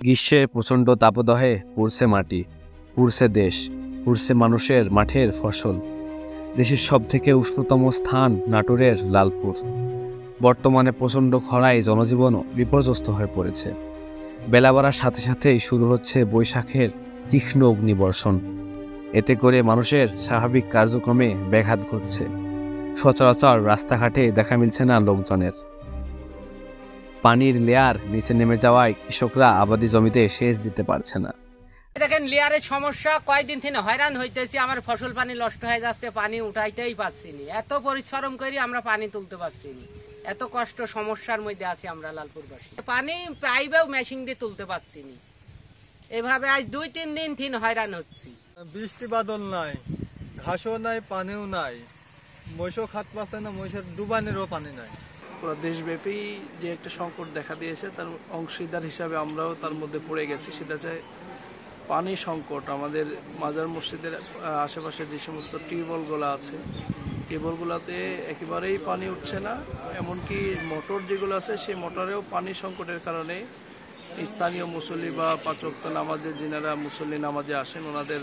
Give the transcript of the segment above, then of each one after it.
গ্রীষ্মের প্রচণ্ড তাপদাহে পুড়ছে মাটি, পুড়ছে দেশ, পুড়ছে মানুষের মাঠের ফসল। দেশের সবথেকে উষ্ণতম স্থান নাটোরের লালপুর। বর্তমানে প্রচণ্ড খরায় জনজীবনও বিপর্যস্ত হয়ে পড়েছে। বেলা বাড়ার সাথে সাথেই শুরু হচ্ছে বৈশাখের তীক্ষ্ণ অগ্নিবর্ষণ। এতে করে মানুষের স্বাভাবিক কার্যক্রমে ব্যাঘাত ঘটছে। সচরাচর রাস্তাঘাটে দেখা মিলছে না লোকজনের। পানির লেয়ার নিচে নেমে যাওয়ায় কৃষকরা আবাদি জমিতে সেচ দিতে পারছে না। দেখেন লেয়ারের সমস্যা, কয়েকদিন থেকে হয়রান হইতেছি। আমার ফসল পানি নষ্ট হয়ে যাচ্ছে, পানি উঠাইতেই পারছি না। এত পরিশ্রম করি আমরা পানি তুলতে পারছি না। এত কষ্ট সমস্যার মধ্যে আছি আমরা লালপুরবাসী। পানি পাইবেও মেশিন দিয়ে তুলতে পারছি না। এভাবে আজ 2-3 দিন হয়রান হচ্ছি। বৃষ্টি বাদল নাই, ঘাসও নাই, পানিও নাই, মহিষও খাত পাচ্ছে না, মহিষের ডুবানেরও পানি নাই। পুরো দেশব্যাপী যে একটা সংকট দেখা দিয়েছে তার অংশীদার হিসাবে আমরাও তার মধ্যে পড়ে গেছি। সেটা চাই পানি সংকট। আমাদের মাজার মসজিদের আশেপাশে যে সমস্ত টিউবওয়েলগুলো আছে, টিউবওয়েলগুলোতে একেবারেই পানি উঠছে না। এমনকি মোটর যেগুলো আছে সেই মোটরেও পানি সংকটের কারণে স্থানীয় মুসল্লি বা 5 ওয়াক্ত নামাজে যিনারা মুসল্লি নামাজে আসেন ওনাদের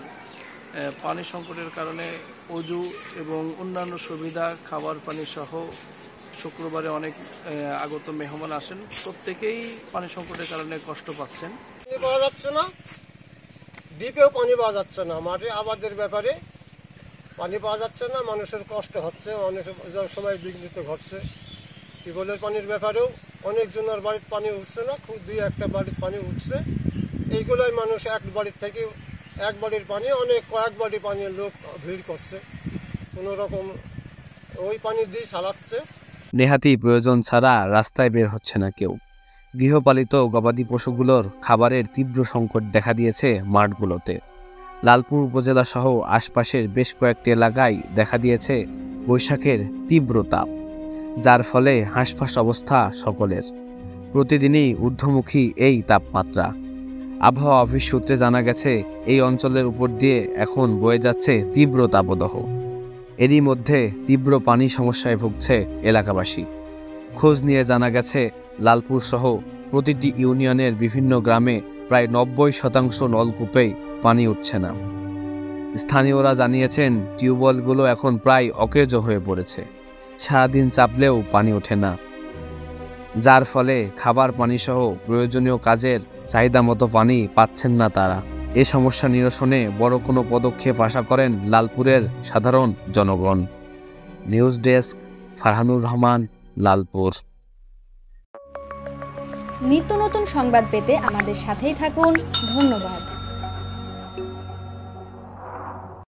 পানি সংকটের কারণে অজু এবং অন্যান্য সুবিধা, খাবার পানি সহ শুক্রবারে অনেক আগত মেহমান আসেন, প্রত্যেকেই পানি সংকটের কারণে কষ্ট পাচ্ছেন। পাওয়া যাচ্ছে না, দ্বীপেও পানি পাওয়া যাচ্ছে না, মাঠে আবাদের ব্যাপারে পানি পাওয়া যাচ্ছে না, মানুষের কষ্ট হচ্ছে, অনেক সময় বিঘ্নিত ঘটছে। টিউবওয়েলের পানির ব্যাপারেও অনেকজনের বাড়ির পানি উঠছে না, খুব 2-1টা বাড়ির পানি উঠছে। এইগুলোই মানুষ এক বাড়ির থেকে এক বাড়ির পানি কয়েক বাড়ি পানির লোক ভিড় করছে, কোনো রকম ওই পানি দিয়ে চালাচ্ছে। নেহাতি প্রয়োজন ছাড়া রাস্তায় বের হচ্ছে না কেউ। গৃহপালিত গবাদি পশুগুলোর খাবারের তীব্র সংকট দেখা দিয়েছে মাঠগুলোতে। লালপুর উপজেলা সহ আশপাশের বেশ কয়েকটি এলাকায় দেখা দিয়েছে বৈশাখের তীব্র তাপ, যার ফলে হাঁসফাঁস অবস্থা সকলের। প্রতিদিনই ঊর্ধ্বমুখী এই তাপমাত্রা। আবহাওয়া অফিস সূত্রে জানা গেছে এই অঞ্চলের উপর দিয়ে এখন বয়ে যাচ্ছে তীব্র তাপদাহ। এরই মধ্যে তীব্র পানি সমস্যায় ভুগছে এলাকাবাসী। খোঁজ নিয়ে জানা গেছে লালপুর সহ প্রতিটি ইউনিয়নের বিভিন্ন গ্রামে প্রায় 90% নলকূপেই পানি উঠছে না। স্থানীয়রা জানিয়েছেন টিউবওয়েলগুলো এখন প্রায় অকেজ হয়ে পড়েছে। সারাদিন চাপলেও পানি ওঠে না, যার ফলে খাবার পানি সহ প্রয়োজনীয় কাজের চাহিদা মতো পানি পাচ্ছেন না তারা। এ সমস্যা নিরসনে বড় কোনো পদক্ষেপ আশা করেন লালপুরের সাধারণ জনগণ। News desk, Farhanur Rahman, Lalpur. নিত্য নতুন সংবাদ পেতে আমাদের সাথেই থাকুন। ধন্যবাদ।